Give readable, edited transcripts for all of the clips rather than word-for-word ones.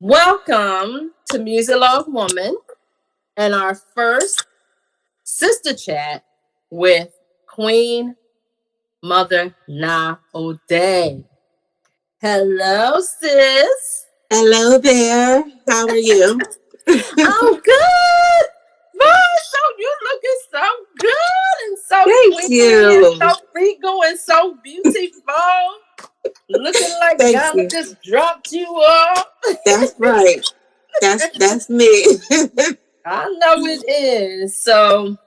Welcome to Muzilog Woman and our first sister chat with Queen Mother Naa Odey. Hello, sis. Hello there. How are you? I'm good. Man, so you looking so good and so Thank queeny and you. so regal and so beautiful. Looking like Thank God you. just dropped you off. That's right. That's me. I know it is. So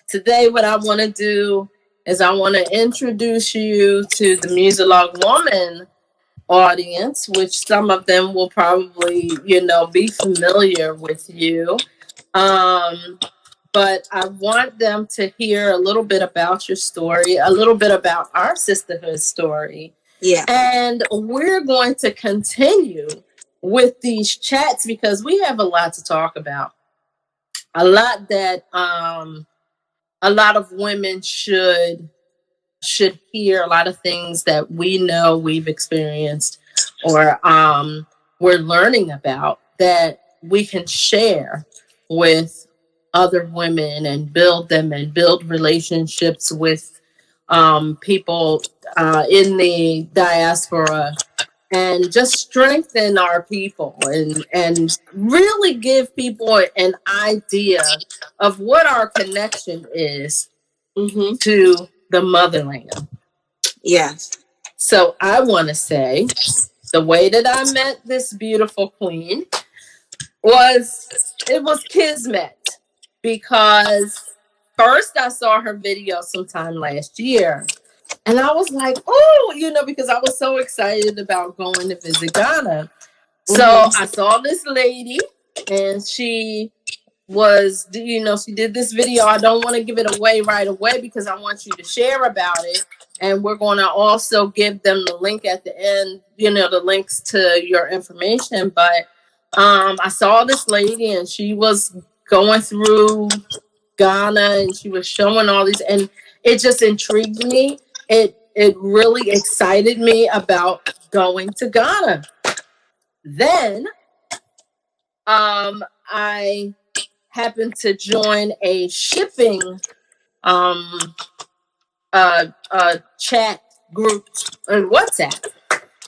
today what I want to do is I want to introduce you to the Muzilog Woman audience, which some of them will probably, be familiar with you. Um, but I want them to hear a little bit about your story, a little bit about our sisterhood story. Yeah. And we're going to continue with these chats because we have a lot to talk about. A lot that a lot of women should hear, a lot of things that we know we've experienced or we're learning about that we can share with other women and build them and build relationships with people in the diaspora and just strengthen our people and really give people an idea of what our connection is to the motherland. Yes. So I want to say the way that I met this beautiful queen was kismet, because first I saw her video sometime last year. And I was like, oh, because I was so excited about going to visit Ghana. So I saw this lady and she she did this video. I don't want to give it away right away because I want you to share about it. And we're going to also give them the link at the end, the links to your information. But I saw this lady and she was going through Ghana and she was showing all these, and it just intrigued me. It really excited me about going to Ghana. Then I happened to join a shipping chat group on WhatsApp.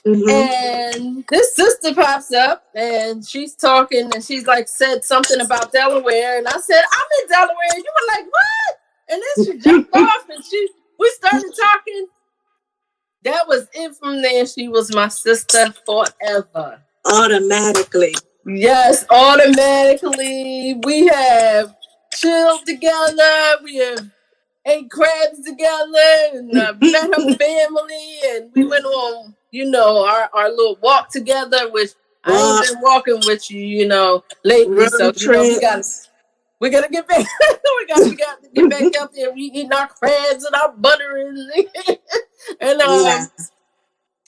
And this sister pops up and she's talking and she's like said something about Delaware, and I said, I'm in Delaware. And you were like, what? And then she jumped off and we started talking. That was it from there. She was my sister forever. Automatically. Yes, automatically. We have chilled together. We have ate crabs together and met her family. And we went on, our little walk together, which I ain't been walking with you, lately. So, we gotta get back. we got to get back out there. We eating our crabs and our butter and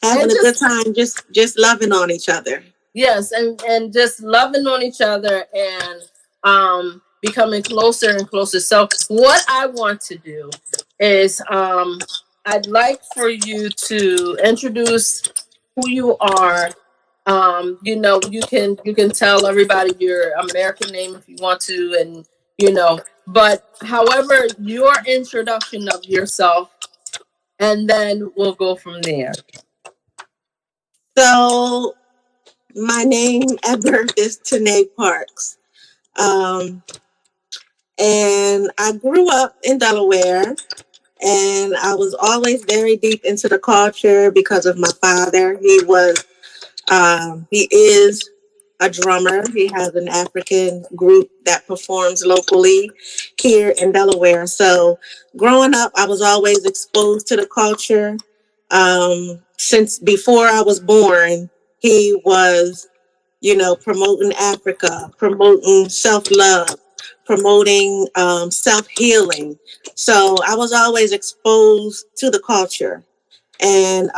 having a good time, just loving on each other. Yes, and just loving on each other and becoming closer and closer. So what I want to do is I'd like for you to introduce who you are. You can tell everybody your American name if you want to, and but however, your introduction of yourself, and then we'll go from there. So my name at birth is Tene Parks. And I grew up in Delaware, and I was always very deep into the culture because of my father. He is a drummer. He has an African group that performs locally here in Delaware. So growing up, I was always exposed to the culture. Since before I was born, he was, promoting Africa, promoting self-love, promoting self-healing. So I was always exposed to the culture. And,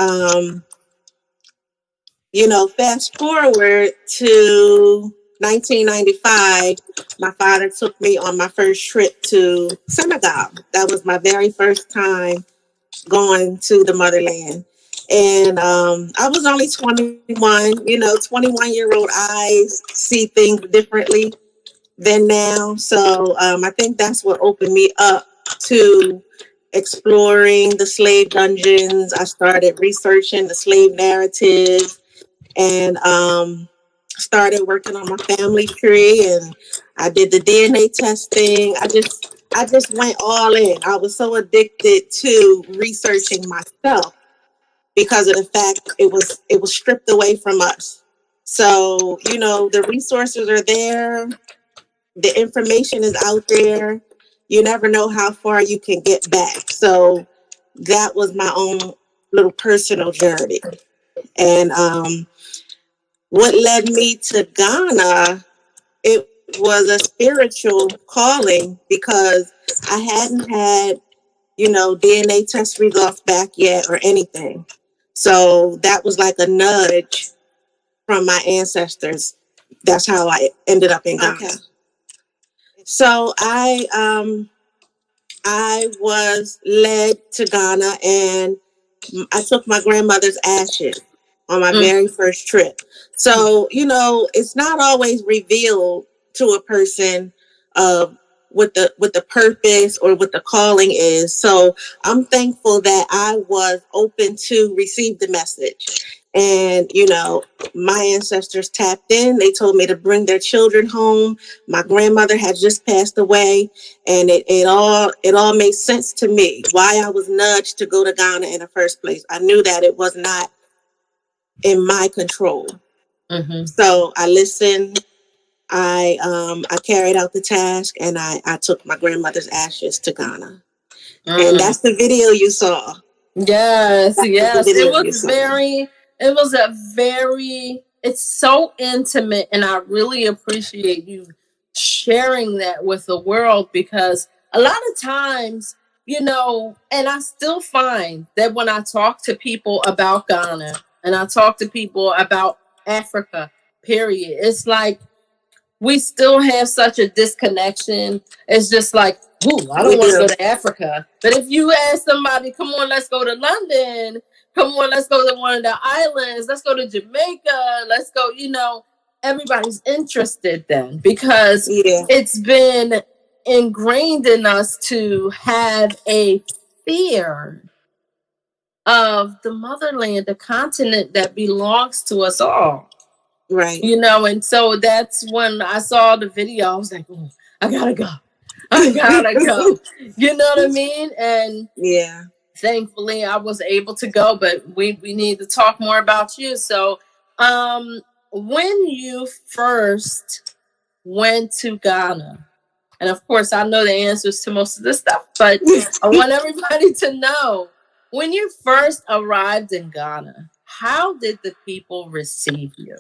fast forward to 1995, my father took me on my first trip to Senegal. That was my very first time going to the motherland. And I was only 21. 21-year-old eyes see things differently than now. So I think that's what opened me up to exploring the slave dungeons. I started researching the slave narratives, and started working on my family tree, and I did the DNA testing. I just went all in. I was so addicted to researching myself because of the fact it was stripped away from us. So, the resources are there, the information is out there. You never know how far you can get back. So that was my own little personal journey. And what led me to Ghana, it was a spiritual calling because I hadn't had, DNA test results back yet or anything. So that was like a nudge from my ancestors. That's how I ended up in Ghana. Okay. So I was led to Ghana, and I took my grandmother's ashes on my very first trip. So, it's not always revealed to a person what the purpose or what the calling is. So I'm thankful that I was open to receive the message. And, my ancestors tapped in. They told me to bring their children home. My grandmother had just passed away, and it all made sense to me why I was nudged to go to Ghana in the first place. I knew that it was not in my control. Mm-hmm. So I listened. I carried out the task, and I took my grandmother's ashes to Ghana. And that's the video you saw. Yes. It's so intimate, and I really appreciate you sharing that with the world, because a lot of times, and I still find that when I talk to people about Ghana and I talk to people about Africa, period, it's like we still have such a disconnection. It's just like, ooh, I don't want to go to Africa. But if you ask somebody, come on, let's go to London. Come on, let's go to one of the islands. Let's go to Jamaica. Let's go, everybody's interested then, because it's been ingrained in us to have a fear of the motherland, the continent that belongs to us all. Right. And so that's when I saw the video. I was like, oh, I gotta go. I gotta go. You know what I mean? And thankfully I was able to go, but we need to talk more about you. So when you first went to Ghana, and of course I know the answers to most of this stuff, but I want everybody to know, when you first arrived in Ghana, how did the people receive you?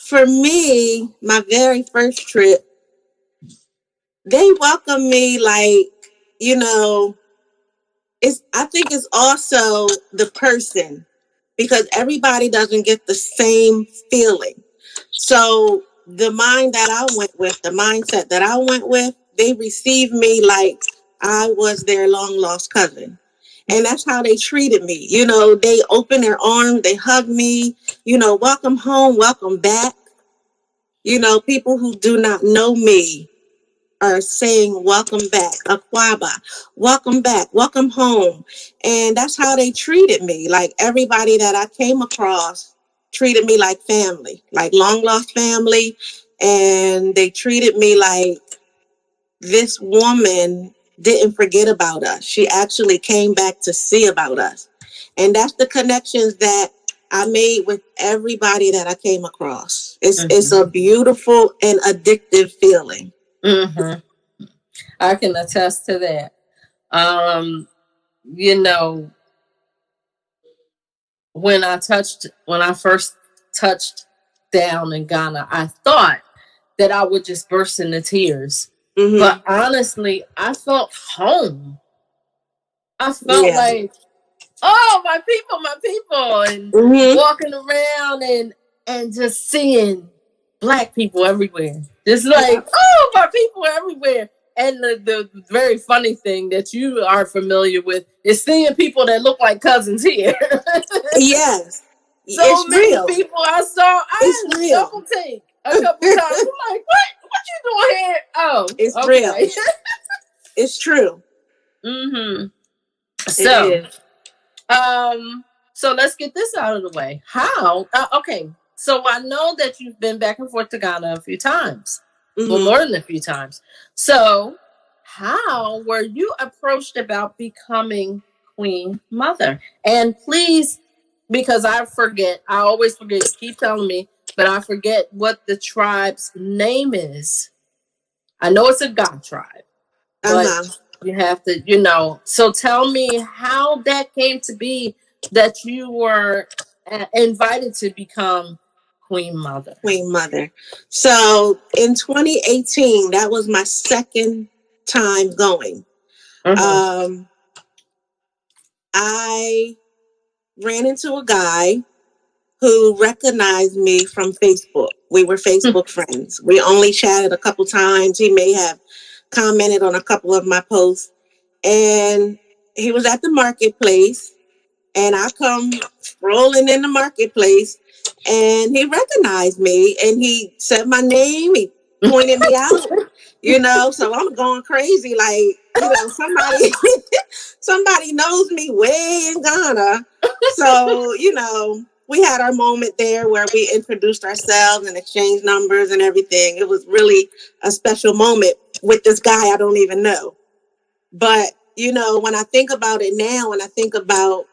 For me, my very first trip, they welcomed me like, I think it's also the person, because everybody doesn't get the same feeling. So the mindset that I went with, they received me like I was their long lost cousin. And that's how they treated me. They opened their arms, they hugged me, welcome home, welcome back. People who do not know me are saying, welcome back, Akwaba, welcome back, welcome home. And that's how they treated me. Like, everybody that I came across treated me like family, like long lost family. And they treated me like this woman didn't forget about us. She actually came back to see about us. And that's the connections that I made with everybody that I came across. It's a beautiful and addictive feeling. Mm-hmm. I can attest to that. When I first touched down in Ghana, I thought that I would just burst into tears. Mm-hmm. But honestly, I felt home. I felt like, oh, my people, and walking around and just seeing Black people everywhere. Just like, oh, my people everywhere. And the very funny thing that you are familiar with is seeing people that look like cousins here. Yes, So it's many real. people I saw, I It's had to real. double take a couple times. I'm like, what you doing here? Oh, It's real. okay. It's true. Mm-hmm. It So, is. um, so let's get this out of the way. How? Okay. So I know that you've been back and forth to Ghana a few times. Well, Mm-hmm. more than a few times. So, how were you approached about becoming Queen Mother? And please, because I forget, I always forget. You keep telling me, but I forget what the tribe's name is. I know it's a God tribe, but Uh-huh. you have to, So tell me how that came to be that you were invited to become Queen Mother. Queen Mother. So in 2018, that was my second time going. Mm-hmm. Um, I ran into a guy who recognized me from Facebook. We were Facebook friends. We only chatted a couple times. He may have commented on a couple of my posts. And he was at the marketplace, and I come strolling in the marketplace, and he recognized me, and he said my name. He pointed me out, so I'm going crazy. Like, somebody, somebody knows me way in Ghana. So, we had our moment there where we introduced ourselves and exchanged numbers and everything. It was really a special moment with this guy I don't even know. But, when I think about it now, when I think about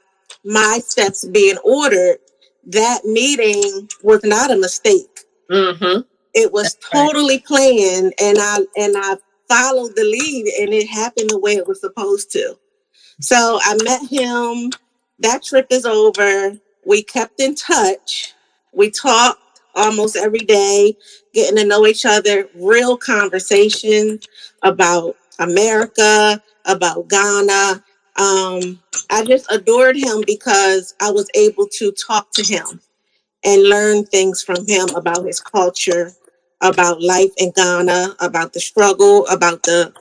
my steps being ordered, that meeting was not a mistake. Mm-hmm. It was Right. totally planned, and I followed the lead, and it happened the way it was supposed to. So I met him. That trip is over. We kept in touch. We talked almost every day, getting to know each other, real conversations about America, about Ghana. I just adored him because I was able to talk to him and learn things from him about his culture, about life in Ghana, about the struggle, about the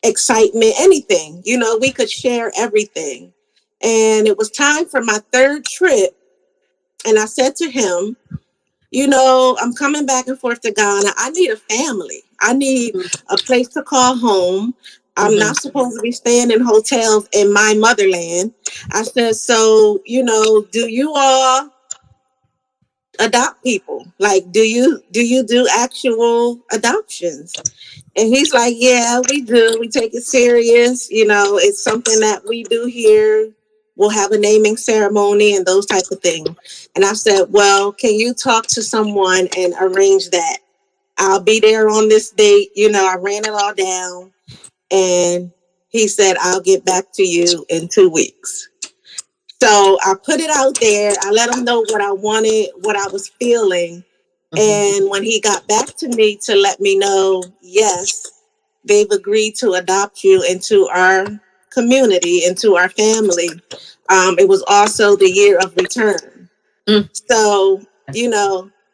excitement, anything. We could share everything. And it was time for my third trip. And I said to him, I'm coming back and forth to Ghana. I need a family. I need a place to call home. I'm Mm-hmm. not supposed to be staying in hotels in my motherland. I said, so, do you all adopt people? Like, do you do actual adoptions? And he's like, yeah, we do. We take it serious. It's something that we do here. We'll have a naming ceremony and those type of things. And I said, well, can you talk to someone and arrange that? I'll be there on this date. I ran it all down. And he said, I'll get back to you in 2 weeks. So I put it out there. I let him know what I wanted, what I was feeling. Mm-hmm. And when he got back to me to let me know, yes, they've agreed to adopt you into our community, into our family. It was also the year of return. Mm-hmm. So,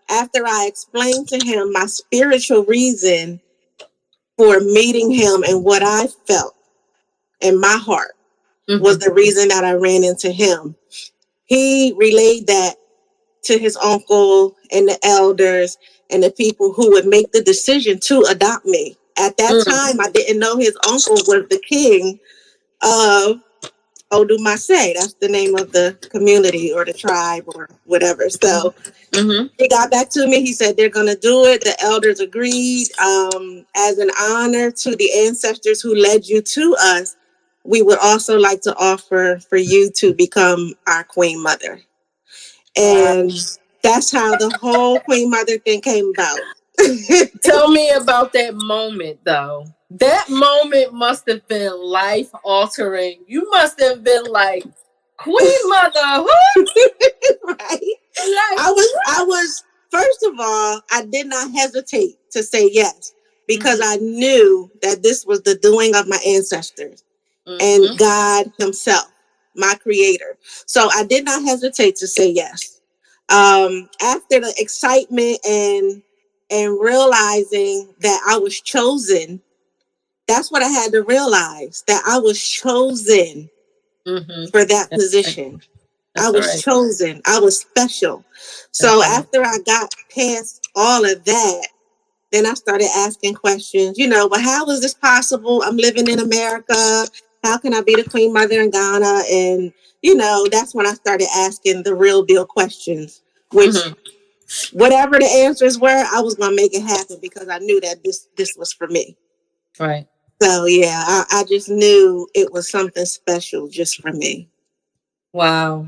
after I explained to him my spiritual reason for meeting him and what I felt in my heart was the reason that I ran into him, he relayed that to his uncle and the elders and the people who would make the decision to adopt me. At that time, I didn't know his uncle was the king of Odumase. That's the name of the community or the tribe or whatever. So Mm-hmm. he got back to me. He said they're going to do it. The elders agreed. As an honor to the ancestors who led you to us, we would also like to offer for you to become our queen mother. Wow. And that's how the whole queen mother thing came about. Tell me about that moment, though. That moment must have been life altering. You must have been like, Queen Mother, who? Right? Like, I was first of all, I did not hesitate to say yes because mm-hmm. I knew that this was the doing of my ancestors and Mm-hmm. God himself, my creator. So I did not hesitate to say yes. After the excitement and realizing that I was chosen that's what I had to realize, that I was chosen Mm-hmm. for that That's right. position. I That's all was right. chosen. I was special. So That's right. after I got past all of that, then I started asking questions, well, how is this possible? I'm living in America. How can I be the queen mother in Ghana? And, that's when I started asking the real deal questions, which Mm-hmm. whatever the answers were, I was going to make it happen because I knew that this was for me. Right. So, yeah, I just knew it was something special just for me. Wow.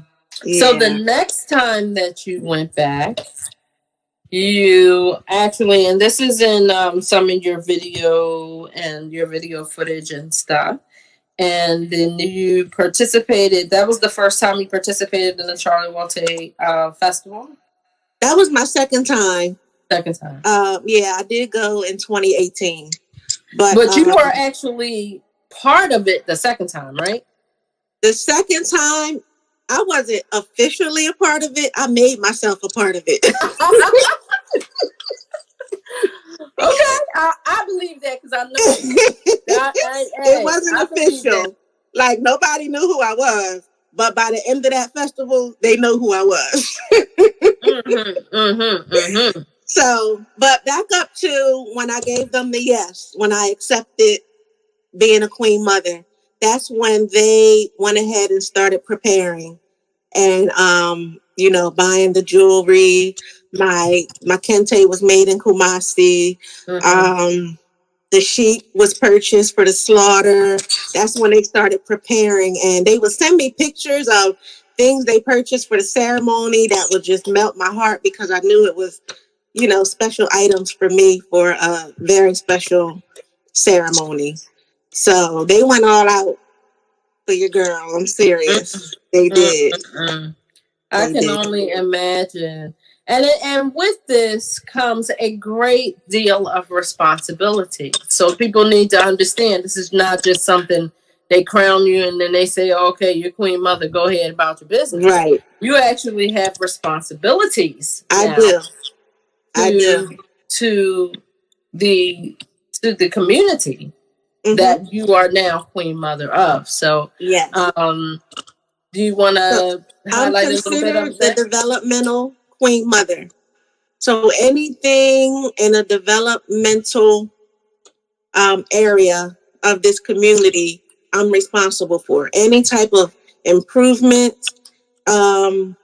So the Yeah. next time that you went back, you actually, and this is in some of your video and your video footage and stuff. And then you participated. That was the first time you participated in the Charlie Walter festival. That was my second time. Second time. Yeah, I did go in 2018. But But you were actually part of it the second time, right? the second time, I wasn't officially a part of it. I made myself a part of it. Okay, I believe that because I know you. It wasn't I believe that. official. Like, nobody knew who I was. But by the end of that festival, they know who I was. Mm-hmm, mm-hmm, mm-hmm. So, but back up to when I gave them the yes, when I accepted being a queen mother, that's when they went ahead and started preparing and buying the jewelry. My kente was made in Kumasi. Mm-hmm. The sheep was purchased for the slaughter. That's when they started preparing, and they would send me pictures of things they purchased for the ceremony that would just melt my heart because I knew it was, special items for me for a very special ceremony. So they went all out for your girl. I'm serious. They did. Mm-hmm. I They can did. only imagine. And with this comes a great deal of responsibility. So people need to understand this is not just something they crown you and then they say, okay, you're queen mother, go ahead about your business. Right. You actually have responsibilities I now do. I do. to to the to the community Mm-hmm. that you are now queen mother of. So Yes. do you want So to I'm highlight a little bit considered of the that? developmental queen mother. So anything in a developmental area of this community, I'm responsible for. Any type of improvement, I'm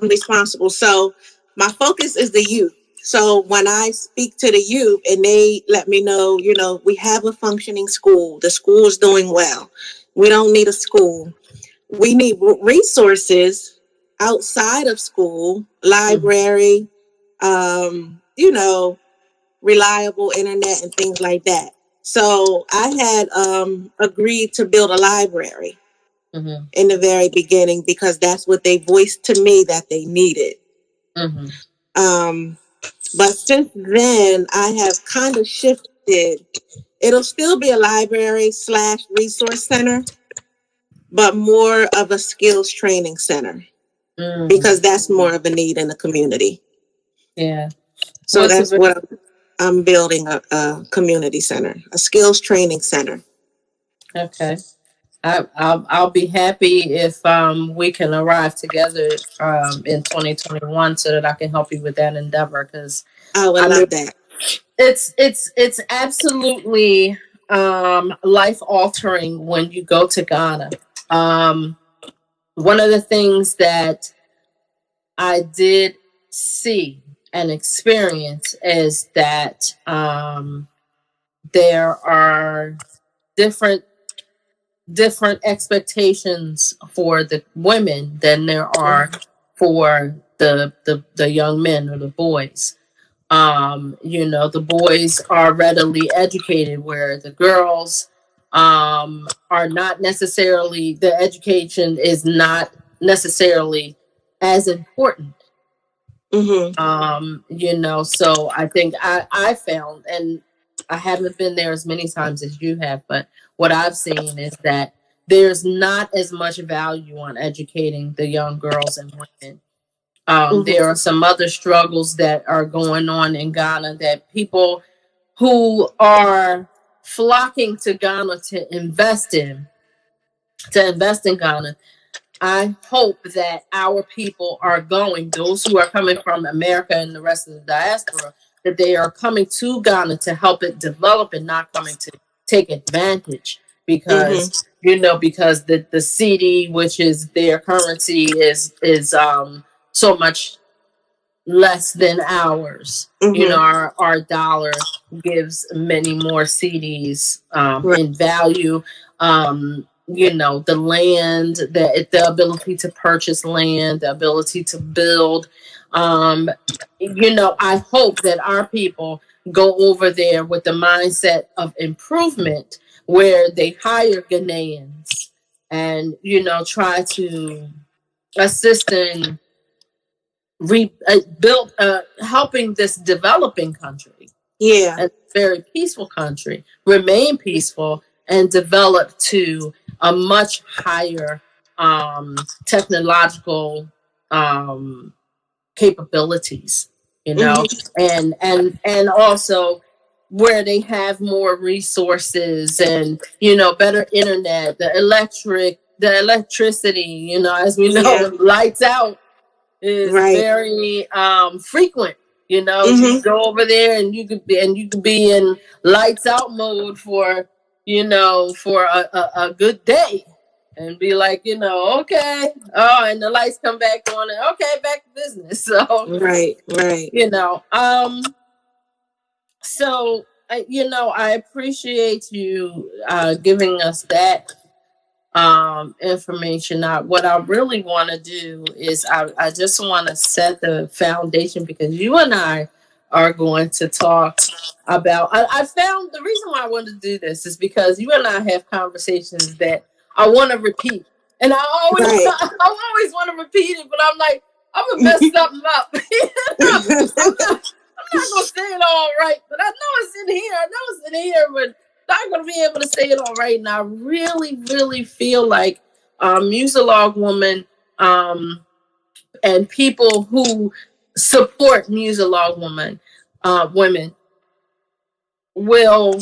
responsible. So my focus is the youth. So when I speak to the youth and they let me know, we have a functioning school. The school is doing well. We don't need a school. We need resources outside of school, library, reliable internet and things like that. So I had agreed to build a library Mm-hmm. in the very beginning because that's what they voiced to me that they needed. Mm-hmm. Um, but since then, I have kind of shifted. It'll still be a library / resource center, but more of a skills training center because that's more of a need in the community. Yeah. So What's that's what I'm building, a community center, a skills training center. okay? I'll be happy if we can arrive together in 2021 so that I can help you with that endeavor because I would I mean love that. it's absolutely life altering when you go to Ghana. Um, One of the things that I did see and experience is that there are different expectations for the women than there are for the young men or the boys. The boys are readily educated where the girls are not necessarily, the education is not necessarily as important. Mm-hmm. So I think I found, and I haven't been there as many times as you have, but what I've seen is that there's not as much value on educating the young girls and women. There are some other struggles that are going on in Ghana that people who are flocking to Ghana to invest in Ghana. I hope that our people are going, those who are coming from America and the rest of the diaspora, that they are coming to Ghana to help it develop and not coming to take advantage. Mm-hmm. Because, because the CD, which is their currency, is so much less than ours. Mm-hmm. Our dollar gives many more CDs Right. in value. The land, the ability to purchase land, the ability to build. I hope that our people go over there with the mindset of improvement, where they hire Ghanaians and try to assist in rebuild, helping this developing country, Yeah. a very peaceful country, remain peaceful and develop to a much higher technological capabilities, Mm-hmm. and also where they have more resources and better internet, the electricity, as we Yeah. know, lights out is Right. very frequent. You Mm-hmm. go over there and you could be in lights out mode for a good day, and be like, okay, oh, and the lights come back on, and okay, back to business. So Right. Right. you know um I appreciate you giving us that information. What I really want to do is I just want to set the foundation, because you and I are going to talk about. I found the reason why I wanted to do this is because you and I have conversations that I want to repeat, and I always Right. I always want to repeat it, but I'm like, I'm gonna mess something up. I'm not gonna say it all right, but I know it's in here. I know it's in here, but not gonna be able to say it all right. And I really, really feel like Muzilog woman and people who support Muzilog women will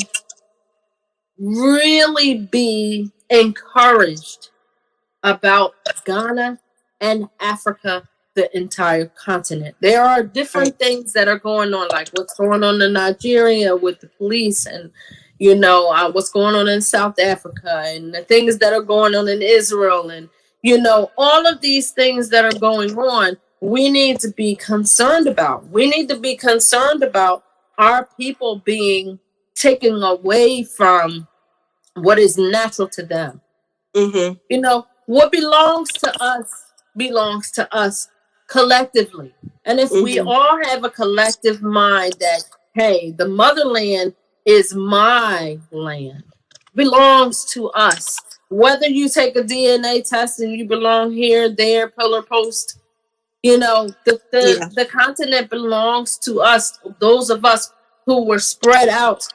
really be encouraged about Ghana and Africa, the entire continent. There are Right. different things that are going on, like what's going on in Nigeria with the police, and what's going on in South Africa, and the things that are going on in Israel, and all of these things that are going on. We need to be concerned about. We need to be concerned about our people being taken away from what is natural to them. Mm-hmm. What belongs to us collectively. And if we Mm-hmm. all have a collective mind that, hey, the motherland is my land, belongs to us. Whether you take a DNA test and you belong here, there, pillar post, Yeah. the continent belongs to us, those of us who were spread out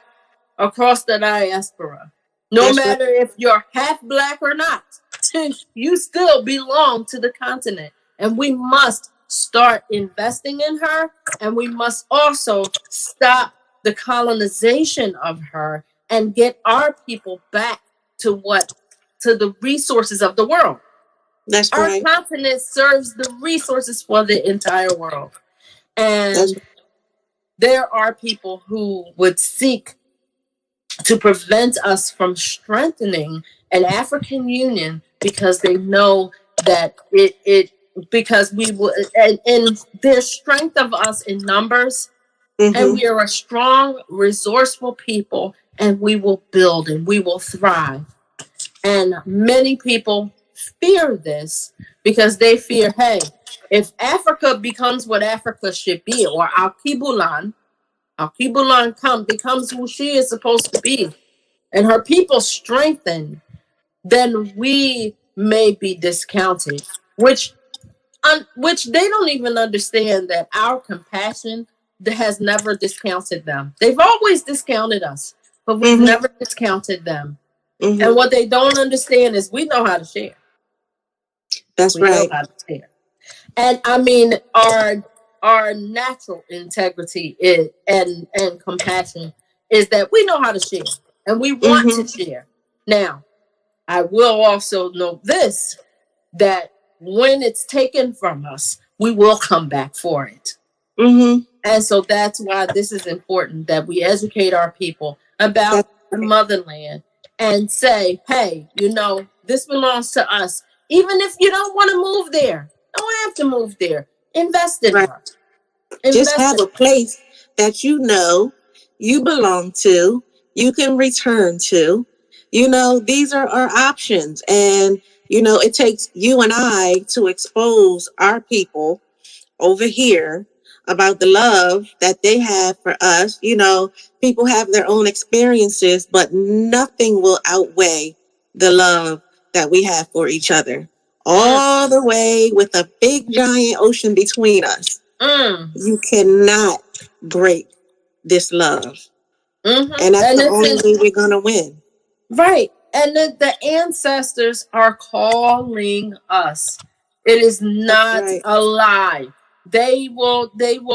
across the diaspora. No That's right. matter if you're half black or not, you still belong to the continent. And we must start investing in her. And we must also stop the colonization of her and get our people back to the resources of the world. That's Our right. continent serves the resources for the entire world. That's And there are people who would seek to prevent us from strengthening an African Union, because they know that it because we will, and there's strength of us in numbers, and mm-hmm. we are a strong, resourceful people, and we will build and we will thrive. And many people fear this, because they fear, hey, if Africa becomes what Africa should be, or Al-Kibulan becomes who she is supposed to be, and her people strengthen, then we may be discounted, which they don't even understand, that our compassion has never discounted them. They've always discounted us, but we've Mm-hmm. never discounted them. And Mm-hmm. what they don't understand is we know how to share. That's We know right. how to share. And I mean, our natural integrity is, and compassion, is that we know how to share. and we want to Mm-hmm. share. Now, I will also note this, that when it's taken from us, we will come back for it. Mm-hmm. And so that's why this is important, that we educate our people about That's the right. motherland and say, hey, this belongs to us. Even if you don't want to move there, don't have to move there. Invest in Right. her. Just Invest have in a place that you belong to, you can return to. These are our options. And, it takes you and I to expose our people over here about the love that they have for us. People have their own experiences, but nothing will outweigh the love that we have for each other. her. All the way with a big giant ocean between us. Mm. You cannot break this love. Mm-hmm. And that's And the it's only way we're going to win. right. And the ancestors are calling us. It is That's not right. a lie. They will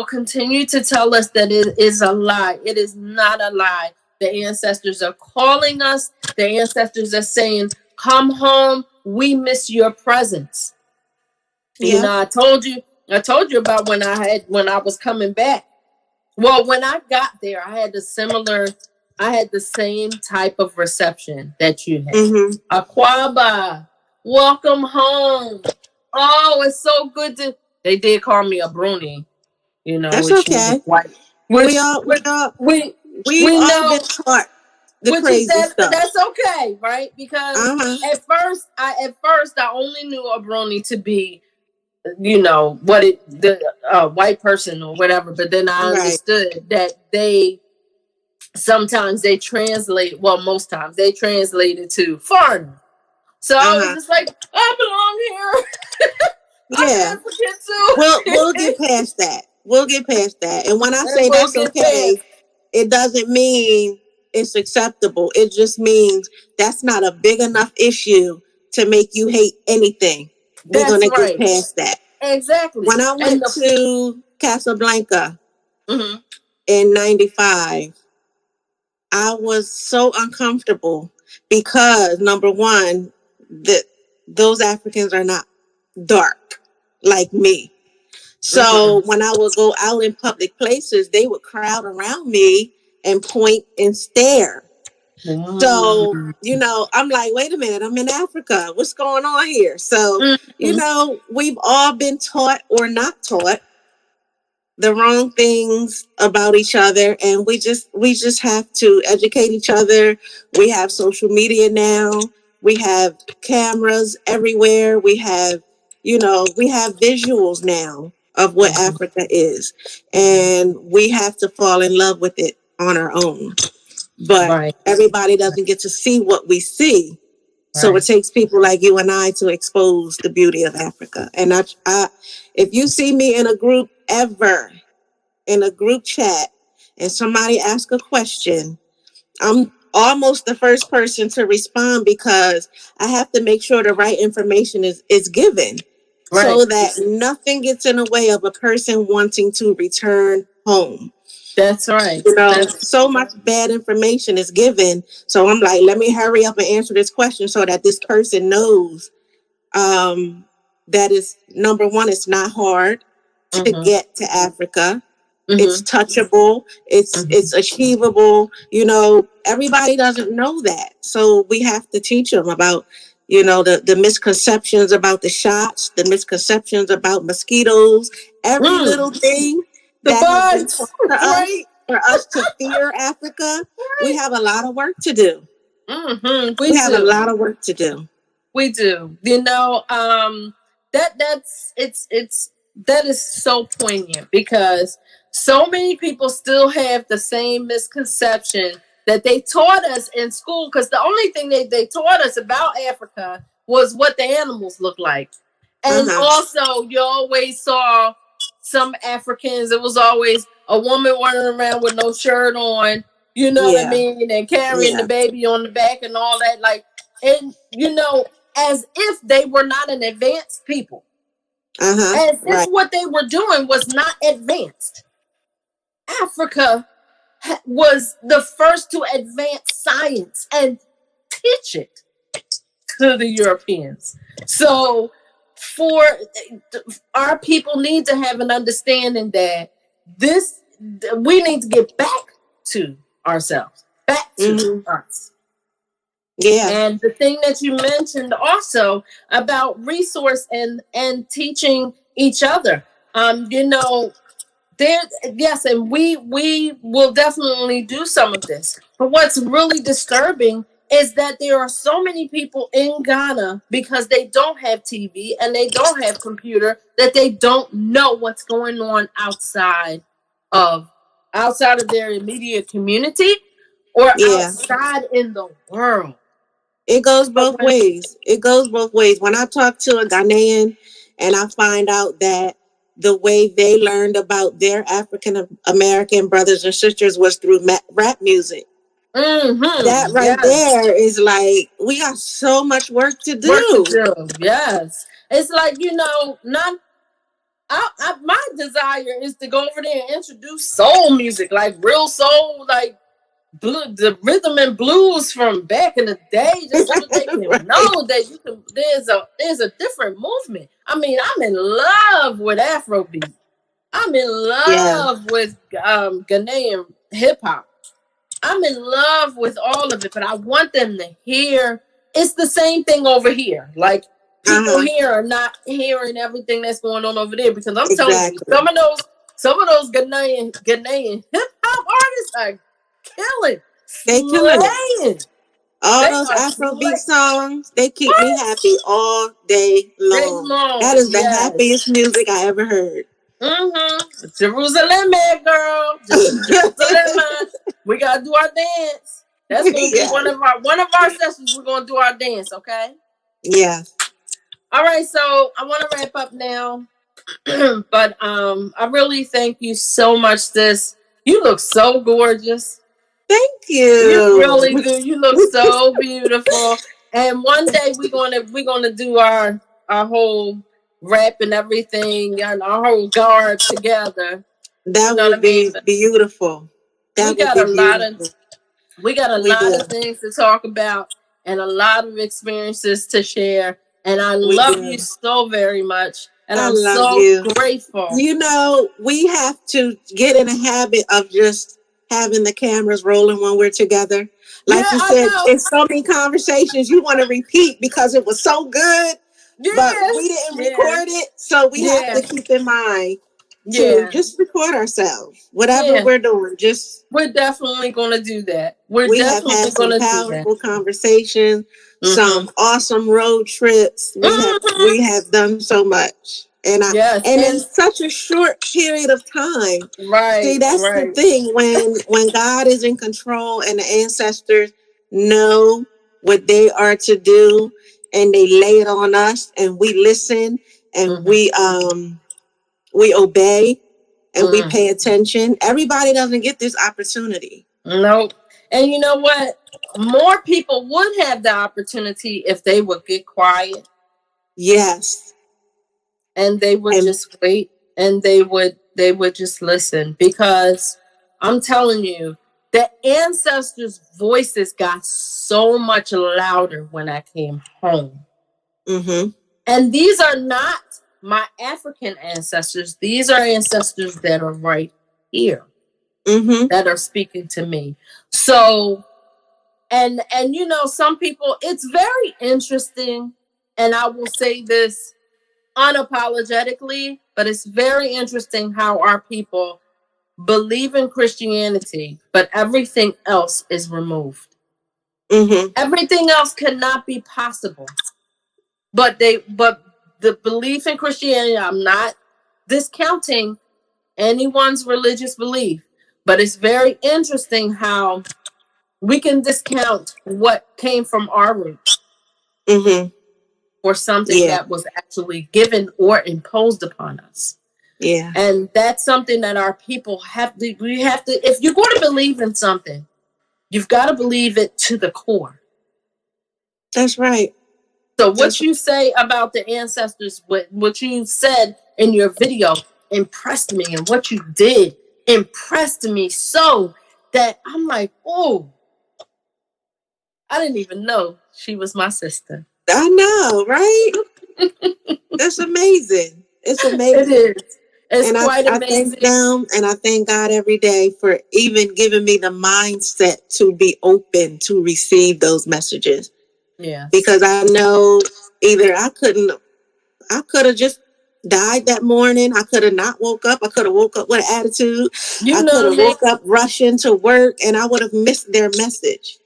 continue to tell us that it is a lie. It is not a lie. The ancestors are calling us. The ancestors are saying, "Come home. We miss your presence." Yep. I told you about when I was coming back. Well, when I got there, I had the same type of reception that you had. Mm-hmm. Aquaba, welcome home. Oh, it's so good to. They did call me a Bruni, That's which means okay. white, We which all, we which all, we we've we all been know, taught the which is crazy that stuff. that's okay, right? Because Uh-huh. at first I only knew a Bruni to be what the white person or whatever, but then I Right. understood that sometimes they translate, well, most times they translate it to foreigner. So I was Uh-huh. just like, I belong here. Yeah. I'm African We'll too. get past that. We'll get past that. And when I And say we'll that's get past. okay, it doesn't mean it's acceptable. It just means that's not a big enough issue to make you hate anything. We're That's gonna get right. past that. Exactly. When I And went the to Casablanca mhm. in '95, I was so uncomfortable because number one, that those Africans are not dark like me. So Mhm. when I would go out in public places, they would crowd around me and point and stare. So, Mm. I'm like, wait a minute, I'm in Africa. What's going on here? So, Mhm. we've all been taught or not taught the wrong things about each other, and we just have to educate each other. We have social media now. We have cameras everywhere. We have visuals now of what Mhm. Africa is, Mhm. and we have to fall in love with it on our own. But Right. everybody doesn't get to see what we see, so it Right. takes people like you and I to expose the beauty of Africa. And if you see me in a group ever, in a group chat, and somebody asks a question, I'm almost the first person to respond because I have to make sure the right information is given Right. so that nothing gets in the way of a person wanting to return home. That's right. That's So much bad information is given. So I'm like, let me hurry up and answer this question so that this person knows that is number one, it's not hard to mhm. get to Africa. It's Mhm. touchable. It's Mhm. it's achievable. Everybody doesn't know that, so we have to teach them about the misconceptions about the shots, the misconceptions about mosquitoes, every Mm. little thing The that has been taught bugs. to us Right. for us to fear Africa. We have a lot of work to do. We We have a do. lot of work to do. We do. That is so poignant because so many people still have the same misconception that they taught us in school, because the only thing they taught us about Africa was what the animals look like. Uh And huh. also you always saw some Africans, it was always a woman running around with no shirt on, you know what I Yeah. mean, and carrying the Yeah. baby on the back and all that. Like, and as if they were not an advanced people, Uh huh. as if Right. what they were doing was not advanced. Africa was the first to advance science and teach it to the Europeans. So for our people need to have an understanding that this we need to get back to ourselves, back to us. Yeah. And the thing that you mentioned also about resource and teaching each other, you know, there, yes, and we will definitely do some of this. But what's really disturbing is that there are so many people in Ghana, because they don't have TV and they don't have computer, that they don't know what's going on of outside of their immediate community or Yeah. outside in the world. It goes both ways. It goes both ways. When I talk to a Ghanaian and I find out that the way they learned about their African American brothers and sisters was through rap music. That right there is like, we got so much work to do. Yes. It's like, you know, not my desire is to go over there and introduce soul music, like real soul, like the rhythm and blues from back in the day, just so that they can know that you can. There's a different movement. I mean, I'm in love with Afrobeat. I'm in love with Ghanaian hip hop. I'm in love with all of it, but I want them to hear. It's the same thing over here. Like, people here are not hearing everything that's going on over there, because I'm telling you, some of those Ghanaian hip hop artists are killing. They killing it. All those Afrobeat songs, they keep me happy all day long. That is the happiest music I ever heard. Jerusalem, girl. Jerusalem. We gotta do our dance. That's gonna be one of our sessions. We're gonna do our dance, okay? Yeah. All right, so I want to wrap up now. But I really thank you so much, sis. You look so gorgeous. Thank you. You really do. You look so beautiful. And one day we're gonna do our whole rap and everything and our whole garb together. That would be beautiful. We got a lot of things to talk about and a lot of experiences to share. And I love you so very much. And I'm so grateful. You know, we have to get in a habit of just having the cameras rolling when we're together. Like you said, it's so many conversations you want to repeat because it was so good, but we didn't record it. So we have to keep in mind to just record ourselves. Whatever we're doing, we're definitely going to do that. We have had some powerful conversations, some awesome road trips. We have done so much. And in such a short period of time. Right. See, that's the thing. When God is in control and the ancestors know what they are to do and they lay it on us and we listen and we obey and we pay attention. Everybody doesn't get this opportunity. Nope. And you know what? More people would have the opportunity if they would get quiet. Yes. And they would just wait and they would just listen, because I'm telling you, the ancestors' voices got so much louder when I came home. And these are not my African ancestors. These are ancestors that are right here that are speaking to me. So, and you know, some people, it's very interesting, and I will say this unapologetically, but it's very interesting how our people believe in Christianity, but everything else is removed. Everything else cannot be possible. But the belief in Christianity, I'm not discounting anyone's religious belief, but it's very interesting how we can discount what came from our roots. Or something that was actually given or imposed upon us. Yeah. And that's something that our people we have to, if you're going to believe in something, you've got to believe it to the core. That's right. So what you say about the ancestors, what you said in your video impressed me, and what you did impressed me so. that I'm like, oh, I didn't even know she was my sister. I know, right? That's amazing. It's It amazing. is. It's And quite I thank amazing. them and I thank God every day for even giving me the mindset to be open to receive those messages. Yes. Because I know either I could have just died that morning. I could have not woke up. I could have woke up with an attitude. You I know could what have I mean? woke up rushing to work and I would have missed their message.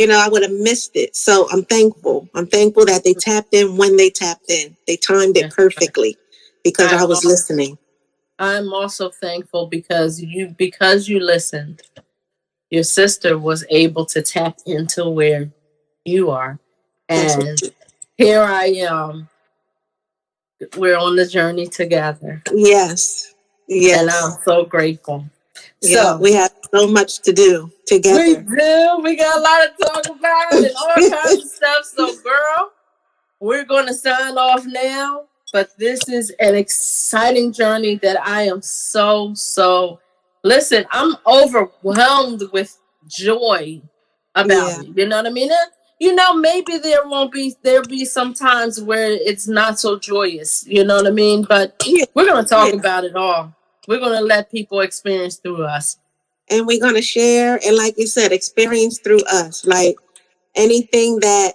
I would have missed it. So I'm thankful. I'm thankful that they tapped in when they tapped in. They timed it Yes. perfectly because I I'm was also, listening. I'm also thankful because you listened. Your sister was able to tap into where you are. That's And here I am. We're on the journey together. yes. And I'm Yes. so grateful. Yeah. So We have so much to do we together. do. We got a lot to talk about and all kinds of stuff. So, girl, we're going to sign off now. But this is an exciting journey that I am so. Listen, I'm overwhelmed with joy about Yeah. it. You know what I mean? Maybe there'll be some times where it's not so joyous. You know what I mean? But Yeah. we're going to talk Yeah. about it all. We're going to let people experience through us. And we're going to share and, like you said, experience through us. Like anything that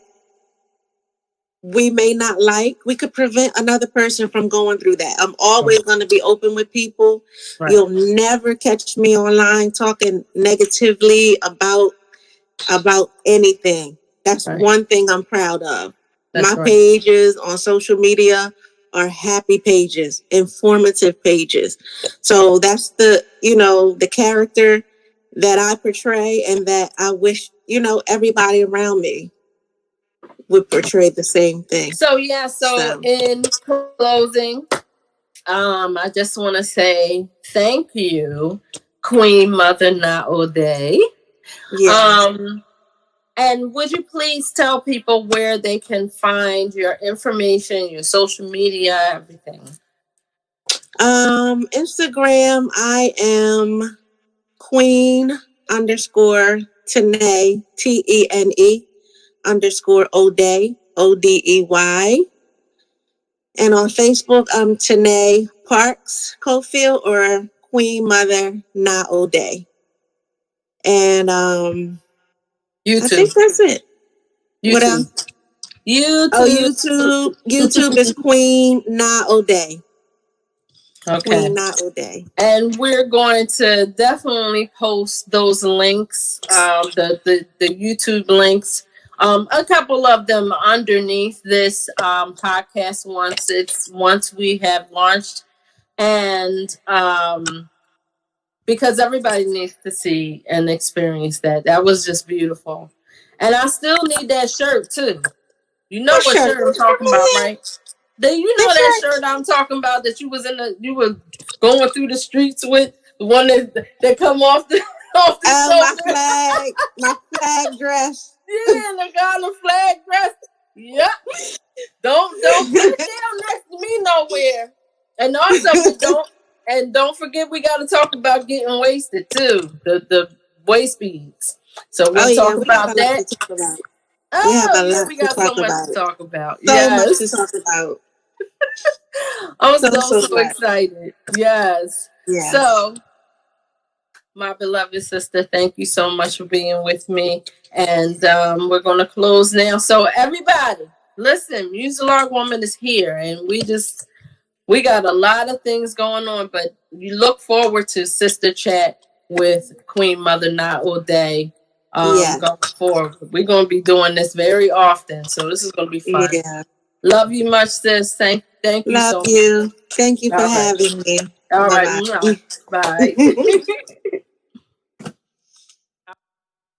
we may not like, we could prevent another person from going through that. I'm always going to be open with people. Right. You'll never catch me online talking negatively about anything. That's Right. one thing I'm proud of. My That's right. pages on social media are happy pages, informative pages. So that's the character that I portray and that I wish, everybody around me would portray the same thing. So So, in closing, I just want to say thank you, Queen Mother Naa Odey. yeah. Um, and would you please tell people where they can find your information, your social media, everything? Instagram, I am Queen underscore Tene, Tene Odey, Odey. And on Facebook, I'm Tene Parks Cofield or Queen Mother Naa Odey. And I YouTube. think that's it. What YouTube. else? Oh, YouTube. YouTube. YouTube is Queen Naa Odey. Okay. Queen Naa Odey. And we're going to definitely post those links, the YouTube links, a couple of them underneath this podcast once we have launched, and because everybody needs to see and experience that. That was just beautiful, and I still need that shirt too. You know What what shirt? shirt I'm talking about, right? You know This that shirt? shirt I'm talking about that you were going through the streets with, the one that come off the off the Oh, shoulder. my flag dress. Yeah, the guy in the flag dress. Yep. Don't put it down next to me nowhere. And also, don't forget we got to talk about getting wasted too. The waist beads. So Oh we'll yeah, talk we have about a lot that. to talk about. We have Oh a yeah, lot we to got so talk much to about. talk about. So much to Yes. talk about. I'm So so much. excited. Yes. Yes. So, my beloved sister, thank you so much for being with me. And we're going to close now. So, everybody, listen, Muzilog Woman is here. And we got a lot of things going on. But you look forward to Sister Chat with Queen Mother Naa Odey Yes. going forward. We're going to be doing this very often. So, this is going to be fun. Yeah. Love you much, sis. Thank you Love so much. you. Thank you for All right. having me. All Bye right. bye. Mwah. Bye.